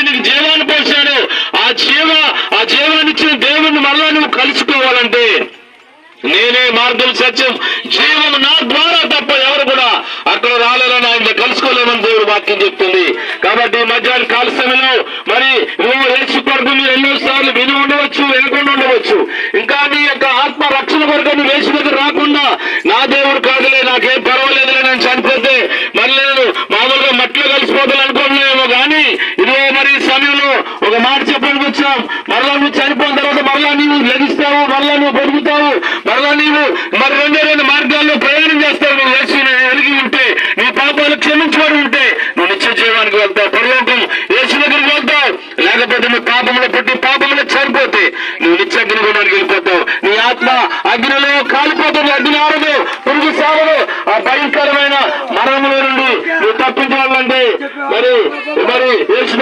నీకు జీవాన్ని పోసాడు. ఆ జీవాన్నిచ్చిన దేవుణ్ణి మళ్ళా నువ్వు కలుసుకోవాలంటే నేనే మార్గం, సత్యం, జీవం, నా ద్వారా తప్ప ఎవరు కూడా అక్కడ రాలేదని ఆయన కలుసుకోలేమని దేవుడు వాక్యం చెప్తుంది. కాబట్టి మధ్యాహ్నం కాల సమయంలో మరి యేసు కొరకు మీరు ఎన్నోసార్లు విని ఉండవచ్చు, వినకుండా ఉండవచ్చు. ఇంకా నీ యొక్క ఆత్మ రక్షణ కొరకు నువ్వు యేసు దగ్గర రాకుండా నా దేవుడు కాదులే, నాకేం పర్వాలేదులే, నేను చనిపోతే మళ్ళీ నేను మామూలుగా మట్టిలో కలిసిపోతాను అనుకున్నాయేమో. కానీ ఇదే మరి సమయంలో ఒక మాట చెప్పడానికి వచ్చాం. మరలా నువ్వు చనిపోయిన తర్వాత మరలా నీవు లభిస్తావు, మరలా నువ్వు బతుకుతావు, మరలా నీవు మరి రెండు మార్గాల్లో ప్రయాణం చేస్తావు. నువ్వు యేసుని ఎరిగి ఉంటే, నీ పాపాలు క్షమించబడి ఉంటే నువ్వు నిత్య జీవానికి వెళ్తావు, పరలోకం యేసు దగ్గరికి వెళ్తావు. లేకపోతే నువ్వు పాపంలో పుట్టి పాపంలో చనిపోతే నువ్వు నిత్య అగ్నిగుణానికి వెళ్ళిపోతావు. నీ ఆత్మ అగ్నిలో కాలిపోతుంది. అగ్ని ఆరదు, పురుగు సాగదు. ఆ భయంకరమైన మరణంలో నుండి నువ్వు తప్పించాలంటే మరి యేసు